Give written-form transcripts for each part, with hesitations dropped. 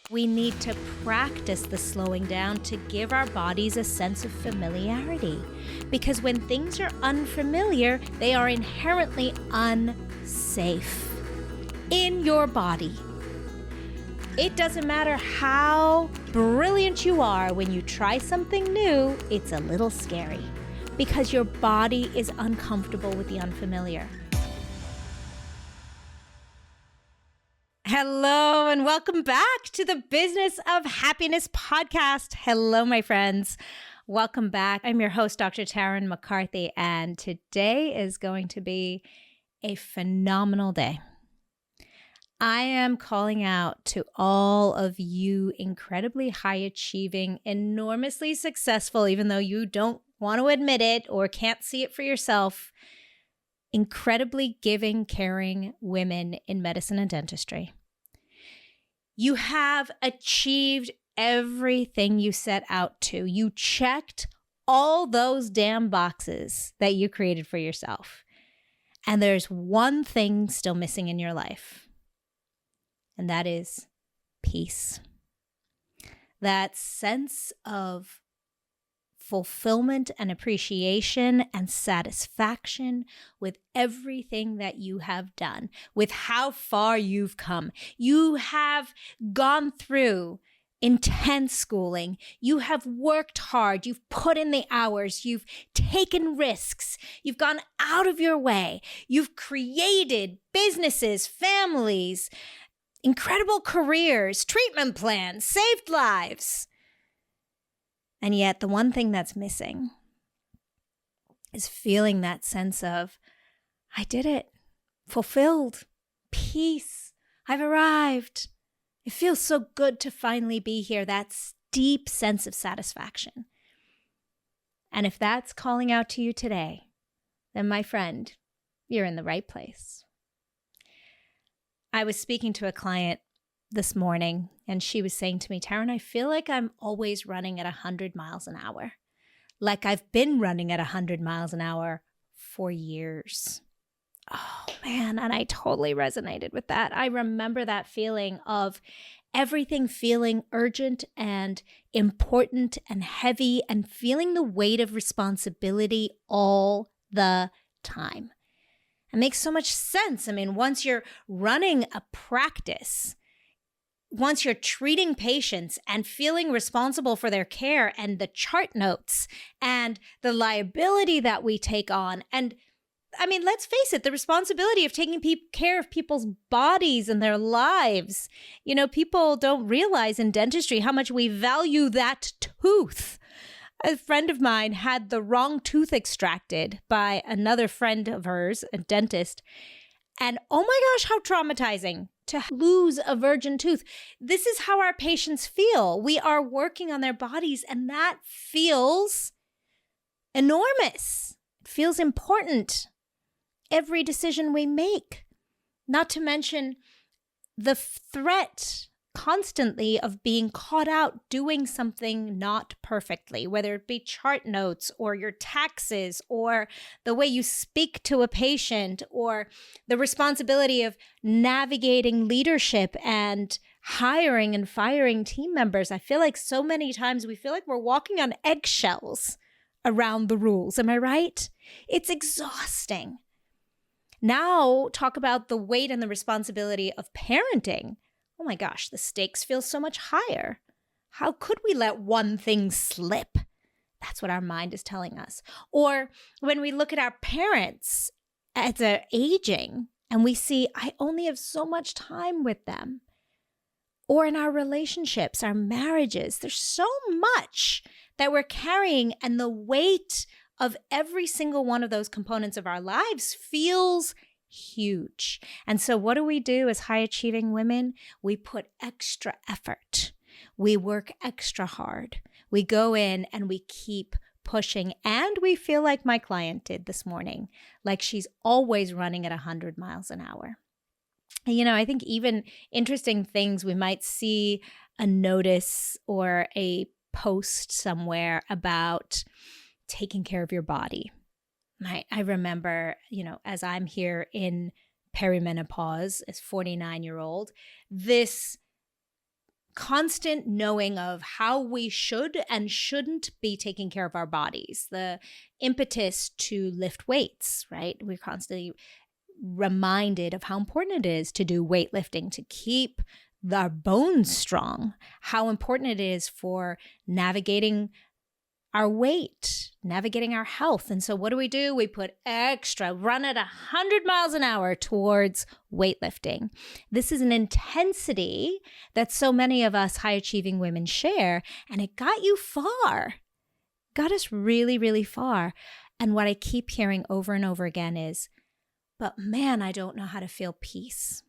We need to practice the slowing down to give our bodies a sense of familiarity. Because when things are unfamiliar, they are inherently unsafe in your body. It doesn't matter how brilliant you are, when you try something new, it's a little scary because your body is uncomfortable with the unfamiliar. Hello and welcome back to the Business of Happiness podcast. Hello, my friends. Welcome back. I'm your host, Dr. Tarryn MacCarthy, and today is going to be a phenomenal day. I am calling out to all of you incredibly high-achieving, enormously successful, even though you don't want to admit it or can't see it for yourself, incredibly giving, caring women in medicine and dentistry. You have achieved everything you set out to. You checked all those damn boxes that you created for yourself. And there's one thing still missing in your life, and that is peace. That sense of fulfillment and appreciation and satisfaction with everything that you have done, with how far you've come. You have gone through intense schooling. You have worked hard. You've put in the hours. You've taken risks. You've gone out of your way. You've created businesses, families, incredible careers, treatment plans, saved lives. And yet the one thing that's missing is feeling that sense of, I did it, fulfilled, peace, I've arrived. It feels so good to finally be here, that deep sense of satisfaction. And if that's calling out to you today, then my friend, you're in the right place. I was speaking to a client this morning, and she was saying to me, Tarryn, I feel like I'm always running at 100 miles an hour. Like I've been running at 100 miles an hour for years. Oh man, and I totally resonated with that. I remember that feeling of everything feeling urgent and important and heavy and feeling the weight of responsibility all the time. It makes so much sense. I mean, once you're running a practice, once you're treating patients and feeling responsible for their care and the chart notes and the liability that we take on, and I mean, let's face it, the responsibility of taking care of people's bodies and their lives. You know, people don't realize in dentistry how much we value that tooth. A friend of mine had the wrong tooth extracted by another friend of hers, a dentist. And oh my gosh, how traumatizing to lose a virgin tooth. This is how our patients feel. We are working on their bodies, and that feels enormous. It feels important. Every decision we make, not to mention the threat constantly of being caught out doing something not perfectly, whether it be chart notes or your taxes or the way you speak to a patient or the responsibility of navigating leadership and hiring and firing team members. I feel like so many times we feel like we're walking on eggshells around the rules. Am I right? It's exhausting. Now talk about the weight and the responsibility of parenting. Oh my gosh, the stakes feel so much higher. How could we let one thing slip? That's what our mind is telling us. Or when we look at our parents as they're aging and we see, I only have so much time with them. Or in our relationships, our marriages, there's so much that we're carrying, and the weight of every single one of those components of our lives feels huge. And so what do we do as high-achieving women? We put extra effort. We work extra hard. We go in and we keep pushing, and we feel like my client did this morning, like she's always running at 100 miles an hour. And, you know, I think even interesting things, we might see a notice or a post somewhere about taking care of your body. I remember, you know, as I'm here in perimenopause as 49-year-old, this constant knowing of how we should and shouldn't be taking care of our bodies, the impetus to lift weights, right? We're constantly reminded of how important it is to do weightlifting, to keep our bones strong, how important it is for navigating our weight, navigating our health. And so what do? We put run at 100 miles an hour towards weightlifting. This is an intensity that so many of us high-achieving women share, and it got you far, got us really, really far. And what I keep hearing over and over again is, but man, I don't know how to feel peace.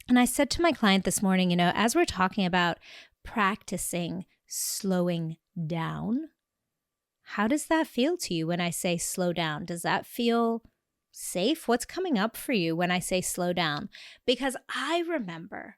And I said to my client this morning, as we're talking about practicing slowing down, how does that feel to you when I say slow down? Does that feel safe? What's coming up for you when I say slow down? Because I remember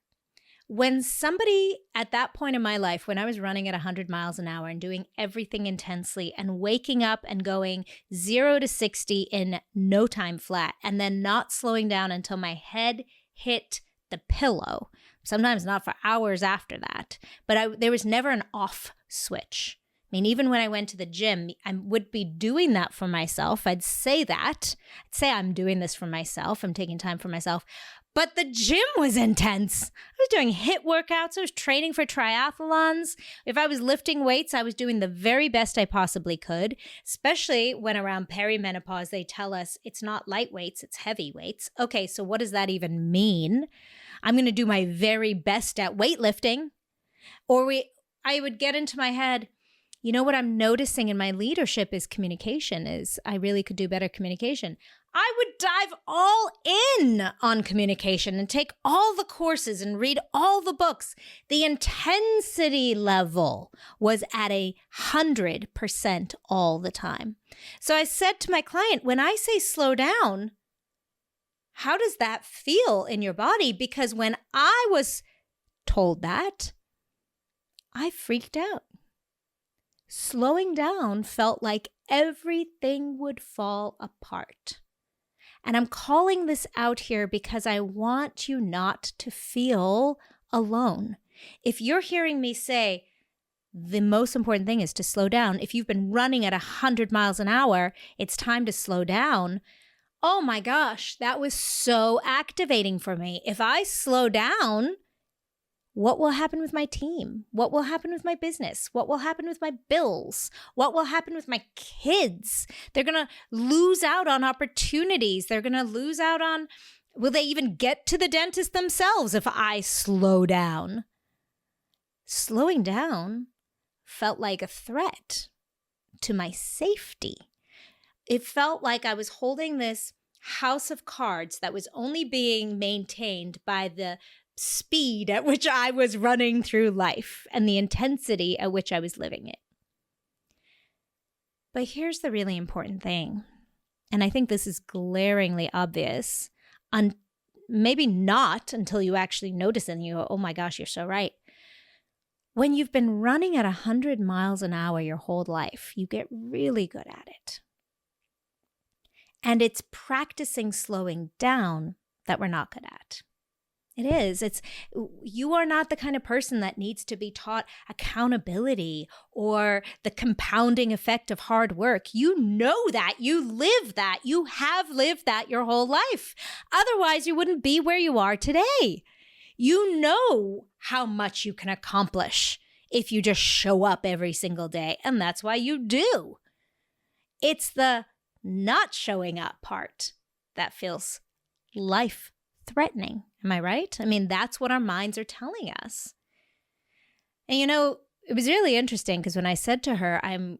when somebody at that point in my life, when I was running at 100 miles an hour and doing everything intensely and waking up and going 0 to 60 in no time flat, and then not slowing down until my head hit the pillow, sometimes not for hours after that, but there was never an off switch. I mean, even when I went to the gym, I would be doing that for myself. I'd say I'm doing this for myself. I'm taking time for myself. But the gym was intense. I was doing HIIT workouts. I was training for triathlons. If I was lifting weights, I was doing the very best I possibly could, especially when around perimenopause, they tell us it's not light weights, it's heavy weights. Okay, so what does that even mean? I'm going to do my very best at weightlifting. I would get into my head, what I'm noticing in my leadership is communication, is I really could do better communication. I would dive all in on communication and take all the courses and read all the books. The intensity level was at 100% all the time. So I said to my client, when I say slow down, how does that feel in your body? Because when I was told that, I freaked out. Slowing down felt like everything would fall apart. And I'm calling this out here because I want you not to feel alone. If you're hearing me say, the most important thing is to slow down. If you've been running at 100 miles an hour, it's time to slow down. Oh my gosh, that was so activating for me. If I slow down, what will happen with my team? What will happen with my business? What will happen with my bills? What will happen with my kids? They're going to lose out on opportunities. They're going to lose out on, will they even get to the dentist themselves if I slow down? Slowing down felt like a threat to my safety. It felt like I was holding this house of cards that was only being maintained by the speed at which I was running through life and the intensity at which I was living it. But here's the really important thing, and I think this is glaringly obvious, maybe not until you actually notice it and you go, oh my gosh, you're so right. When you've been running at 100 miles an hour your whole life, you get really good at it. And it's practicing slowing down that we're not good at. It is. You are not the kind of person that needs to be taught accountability or the compounding effect of hard work. You know that. You live that. You have lived that your whole life. Otherwise, you wouldn't be where you are today. You know how much you can accomplish if you just show up every single day, and that's why you do. It's the not showing up part that feels life-threatening. Am I right? I mean, that's what our minds are telling us. And it was really interesting because when I said to her, I'm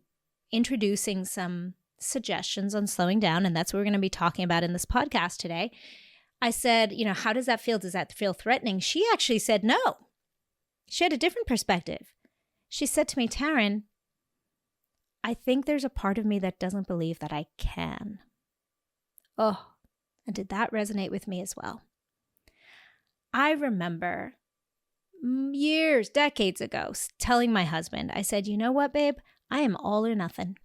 introducing some suggestions on slowing down, and that's what we're going to be talking about in this podcast today. I said, how does that feel? Does that feel threatening? She actually said no. She had a different perspective. She said to me, Tarryn, I think there's a part of me that doesn't believe that I can. Oh, and did that resonate with me as well? I remember years, decades ago, telling my husband, I said, you know what, babe? I am all or nothing.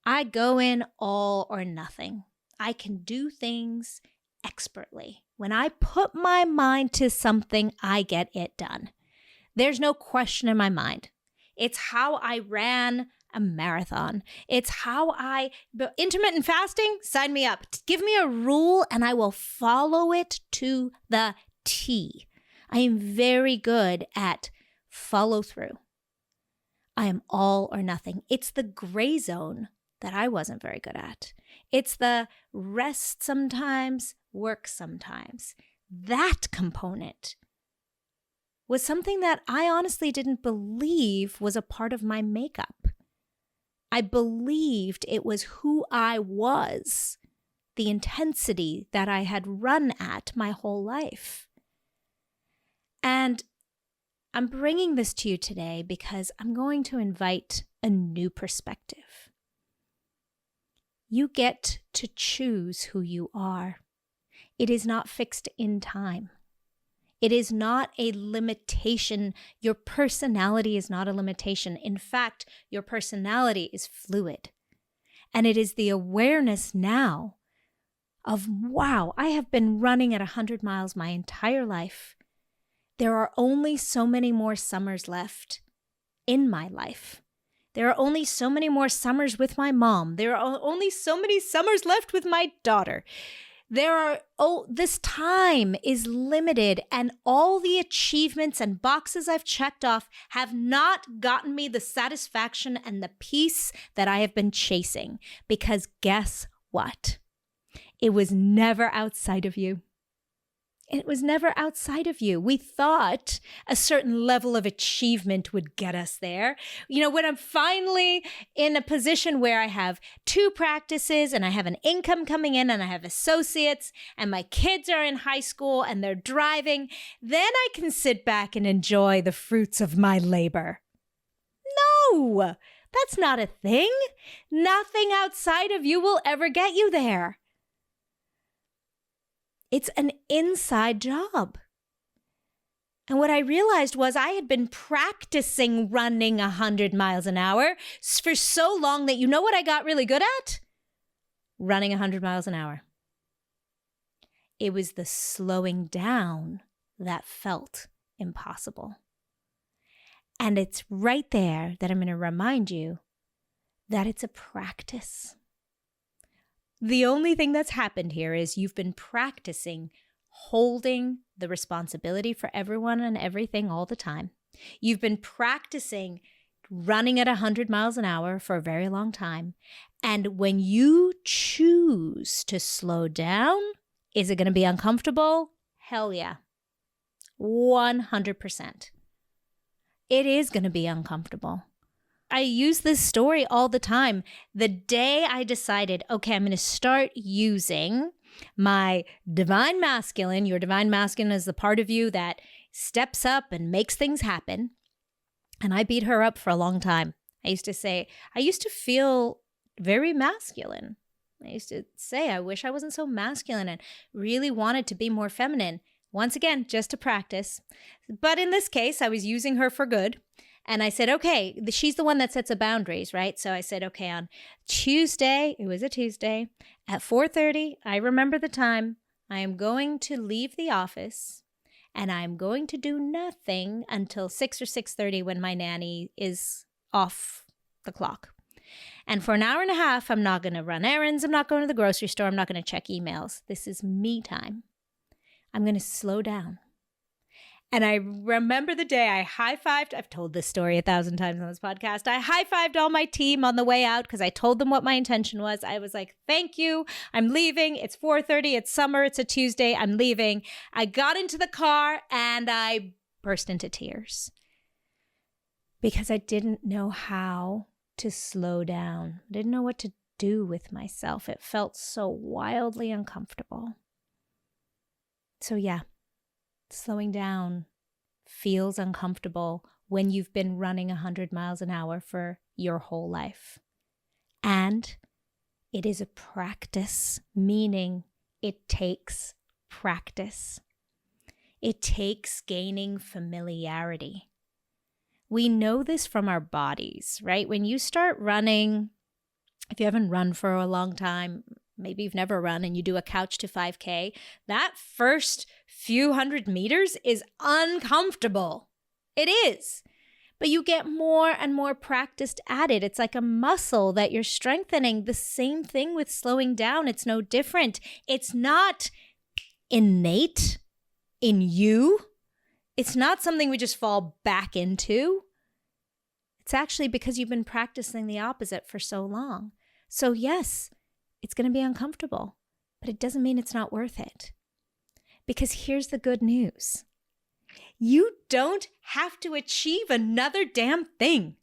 I go in all or nothing. I can do things expertly. When I put my mind to something, I get it done. There's no question in my mind. It's how I ran a marathon. It's how intermittent fasting, sign me up. Give me a rule and I will follow it to the T. I am very good at follow through. I am all or nothing. It's the gray zone that I wasn't very good at. It's the rest sometimes, work sometimes. That component was something that I honestly didn't believe was a part of my makeup. I believed it was who I was, the intensity that I had run at my whole life. And I'm bringing this to you today because I'm going to invite a new perspective. You get to choose who you are. It is not fixed in time. It is not a limitation. Your personality is not a limitation. In fact, your personality is fluid. And it is the awareness now of, wow, I have been running at 100 miles my entire life. There are only so many more summers left in my life. There are only so many more summers with my mom. There are only so many summers left with my daughter. This time is limited, and all the achievements and boxes I've checked off have not gotten me the satisfaction and the peace that I have been chasing. Because guess what? It was never outside of you. It was never outside of you. We thought a certain level of achievement would get us there. You know, when I'm finally in a position where I have 2 practices and I have an income coming in and I have associates and my kids are in high school and they're driving, then I can sit back and enjoy the fruits of my labor. No, that's not a thing. Nothing outside of you will ever get you there. It's an inside job. And what I realized was I had been practicing running 100 miles an hour for so long that you know what I got really good at? Running 100 miles an hour. It was the slowing down that felt impossible. And it's right there that I'm going to remind you that it's a practice. The only thing that's happened here is you've been practicing holding the responsibility for everyone and everything all the time. You've been practicing running at 100 miles an hour for a very long time. And when you choose to slow down, is it going to be uncomfortable? Hell yeah. 100%. It is going to be uncomfortable. I use this story all the time. The day I decided, okay, I'm going to start using my divine masculine. Your divine masculine is the part of you that steps up and makes things happen. And I beat her up for a long time. I used to feel very masculine. I used to say, I wish I wasn't so masculine and really wanted to be more feminine. Once again, just to practice. But in this case, I was using her for good. And I said, okay, she's the one that sets the boundaries, right? So I said, okay, on Tuesday, it was a Tuesday, at 4:30, I remember the time, I am going to leave the office and I'm going to do nothing until 6 or 6:30 when my nanny is off the clock. And for an hour and a half, I'm not going to run errands. I'm not going to the grocery store. I'm not going to check emails. This is me time. I'm going to slow down. And I remember the day I high-fived. I've told this story 1,000 times on this podcast. I high-fived all my team on the way out because I told them what my intention was. I was like, thank you. I'm leaving. It's 4:30. It's summer. It's a Tuesday. I'm leaving. I got into the car and I burst into tears because I didn't know how to slow down. I didn't know what to do with myself. It felt so wildly uncomfortable. So yeah. Slowing down feels uncomfortable when you've been running 100 miles an hour for your whole life. And it is a practice, meaning it takes practice. It takes gaining familiarity. We know this from our bodies, right? When you start running, if you haven't run for a long time, maybe you've never run and you do a couch to 5K, that first few hundred meters is uncomfortable. It is. But you get more and more practiced at it. It's like a muscle that you're strengthening. The same thing with slowing down. It's no different. It's not innate in you. It's not something we just fall back into. It's actually because you've been practicing the opposite for so long. So yes, it's going to be uncomfortable, but it doesn't mean it's not worth it. Because here's the good news. You don't have to achieve another damn thing.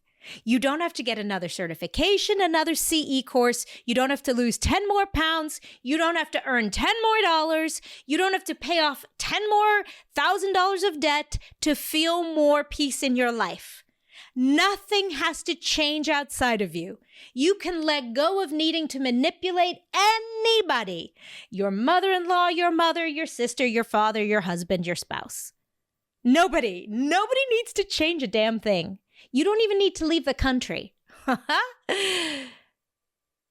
You don't have to get another certification, another CE course. You don't have to lose 10 more pounds. You don't have to earn 10 more dollars. You don't have to pay off 10 more $1,000 of debt to feel more peace in your life. Nothing has to change outside of you. You can let go of needing to manipulate anybody. Your mother-in-law, your mother, your sister, your father, your husband, your spouse. Nobody needs to change a damn thing. You don't even need to leave the country.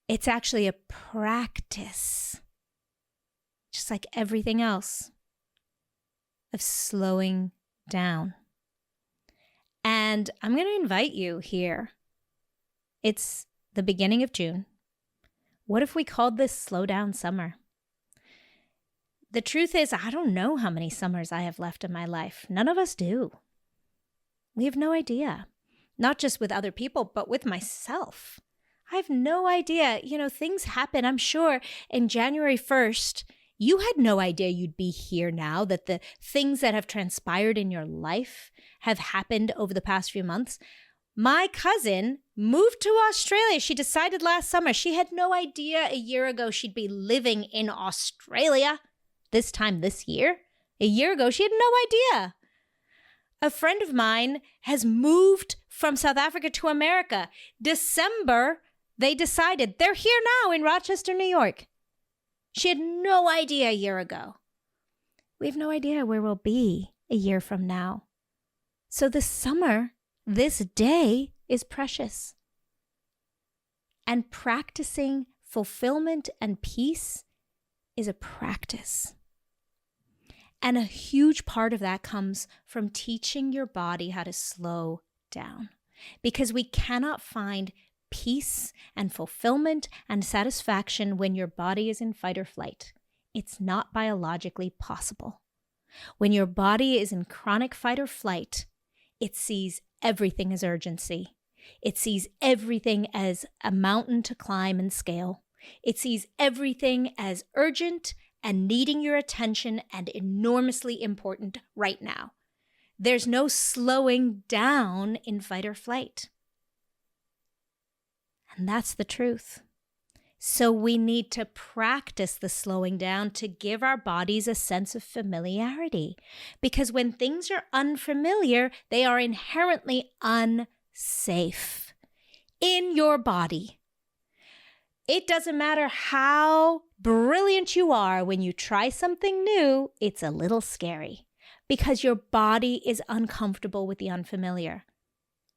It's actually a practice, just like everything else, of slowing down. And I'm going to invite you here. It's the beginning of June. What if we called this Slow Down Summer? The truth is, I don't know how many summers I have left in my life. None of us do. We have no idea. Not just with other people, but with myself. I have no idea. Things happen. I'm sure in January 1st, you had no idea you'd be here now, that the things that have transpired in your life have happened over the past few months. My cousin moved to Australia. She decided last summer. She had no idea a year ago she'd be living in Australia this time this year. A year ago, she had no idea. A friend of mine has moved from South Africa to America. December, they decided they're here now in Rochester, New York. She had no idea a year ago. We have no idea where we'll be a year from now. So this summer, this day is precious. And practicing fulfillment and peace is a practice. And a huge part of that comes from teaching your body how to slow down. Because we cannot find peace and fulfillment and satisfaction when your body is in fight or flight. It's not biologically possible. When your body is in chronic fight or flight, it sees everything as urgency. It sees everything as a mountain to climb and scale. It sees everything as urgent and needing your attention and enormously important right now. There's no slowing down in fight or flight. And that's the truth. So we need to practice the slowing down to give our bodies a sense of familiarity. Because when things are unfamiliar, they are inherently unsafe in your body. It doesn't matter how brilliant you are, when you try something new, it's a little scary because your body is uncomfortable with the unfamiliar.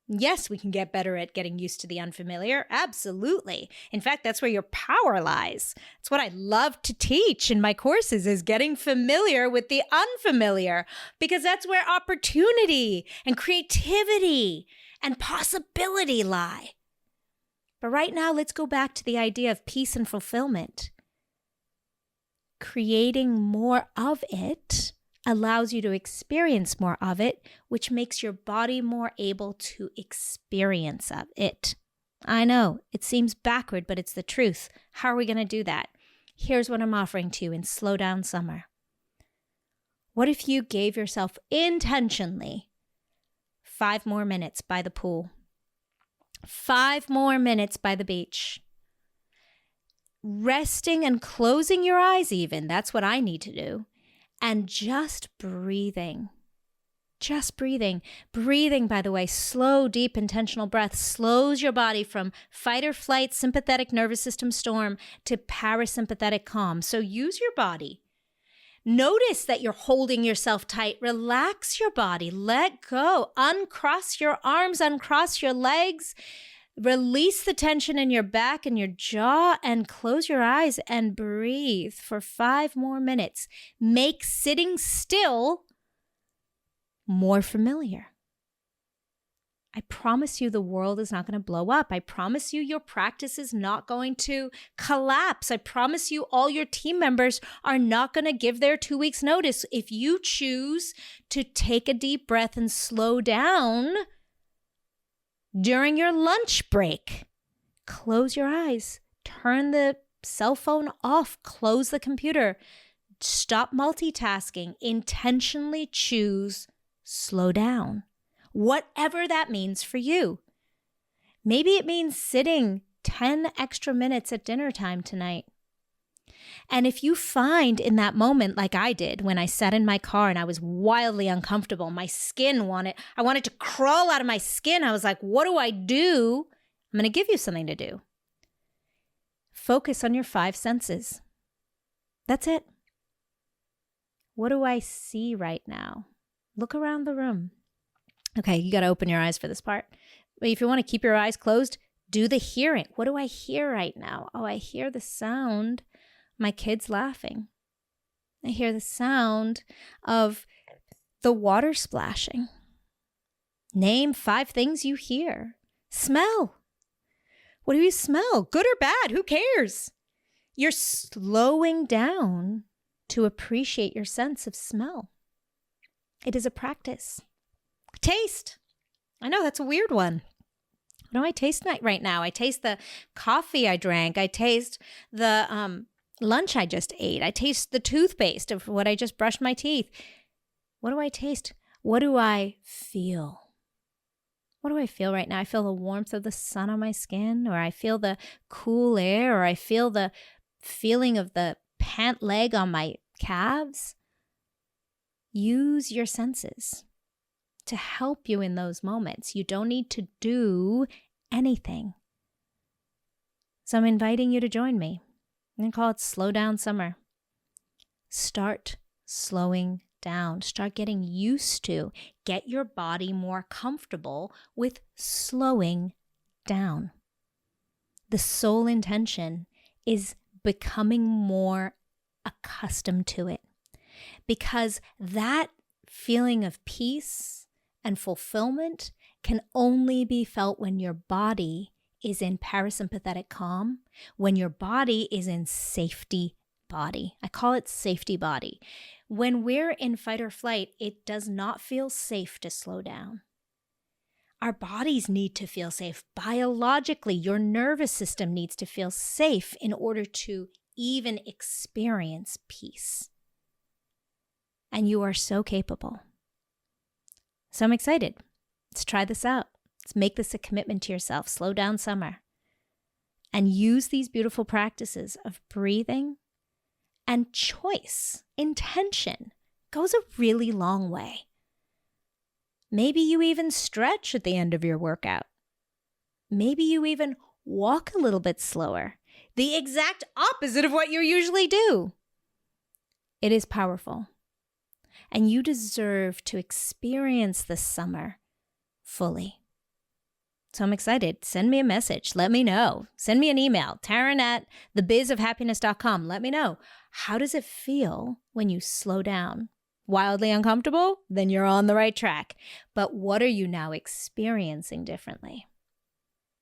Yes, we can get better at getting used to the unfamiliar. Absolutely. In fact, that's where your power lies. It's what I love to teach in my courses, is getting familiar with the unfamiliar, because that's where opportunity and creativity and possibility lie. But right now, let's go back to the idea of peace and fulfillment. Creating more of it allows you to experience more of it, which makes your body more able to experience of it. I know, it seems backward, but it's the truth. How are we going to do that? Here's what I'm offering to you in Slow Down Summer. What if you gave yourself intentionally 5 more minutes by the pool? 5 more minutes by the beach. Resting and closing your eyes even. That's what I need to do. And just breathing. Just breathing. Breathing, by the way, slow, deep, intentional breath slows your body from fight or flight, sympathetic nervous system storm to parasympathetic calm. So use your body. Notice that you're holding yourself tight. Relax your body. Let go. Uncross your arms, uncross your legs. Release the tension in your back and your jaw and close your eyes and breathe for 5 more minutes. Make sitting still more familiar. I promise you the world is not going to blow up. I promise you your practice is not going to collapse. I promise you all your team members are not going to give their 2 weeks notice. If you choose to take a deep breath and slow down during your lunch break, close your eyes, turn the cell phone off, close the computer, stop multitasking, intentionally choose slow down. Whatever that means for you. Maybe it means sitting 10 extra minutes at dinner time tonight. And if you find in that moment, like I did when I sat in my car and I was wildly uncomfortable, I wanted to crawl out of my skin. I was like, what do I do? I'm going to give you something to do. Focus on your 5 senses. That's it. What do I see right now? Look around the room. Okay, you got to open your eyes for this part. But if you want to keep your eyes closed, do the hearing. What do I hear right now? Oh, I hear the sound. My kids laughing. I hear the sound of the water splashing. Name 5 things you hear. Smell. What do you smell? Good or bad? Who cares? You're slowing down to appreciate your sense of smell. It is a practice. Taste. I know that's a weird one. What do I taste right now? I taste the coffee I drank. I taste the lunch I just ate. I taste the toothpaste of what I just brushed my teeth. What do I taste? What do I feel? What do I feel right now? I feel the warmth of the sun on my skin, or I feel the cool air, or I feel the feeling of the pant leg on my calves. Use your senses to help you in those moments. You don't need to do anything. So I'm inviting you to join me. I'm going to call it Slow Down Summer. Start slowing down. Start getting used to. Get your body more comfortable with slowing down. The sole intention is becoming more accustomed to it, because that feeling of peace and fulfillment can only be felt when your body is in parasympathetic calm, when your body is in safety body. I call it safety body. When we're in fight or flight, it does not feel safe to slow down. Our bodies need to feel safe. Biologically, your nervous system needs to feel safe in order to even experience peace. And you are so capable. So I'm excited. Let's try this out. Let's make this a commitment to yourself. Slow down summer. And use these beautiful practices of breathing and choice. Intention goes a really long way. Maybe you even stretch at the end of your workout. Maybe you even walk a little bit slower. The exact opposite of what you usually do. It is powerful. And you deserve to experience this summer fully. So I'm excited. Send me a message. Let me know. Send me an email, Tarryn@thebizofhappiness.com. Let me know. How does it feel when you slow down? Wildly uncomfortable? Then you're on the right track. But what are you now experiencing differently?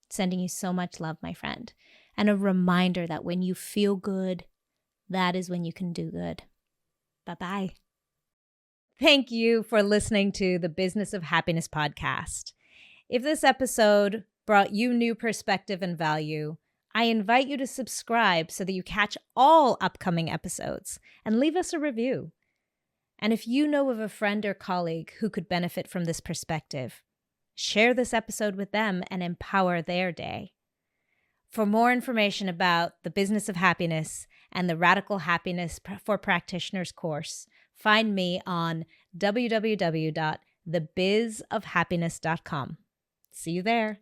Sending you so much love, my friend. And a reminder that when you feel good, that is when you can do good. Bye-bye. Thank you for listening to the Business of Happiness podcast. If this episode brought you new perspective and value, I invite you to subscribe so that you catch all upcoming episodes, and leave us a review. And if you know of a friend or colleague who could benefit from this perspective, share this episode with them and empower their day. For more information about the Business of Happiness and the Radical Happiness for Practitioners course, find me on www.thebizofhappiness.com. See you there.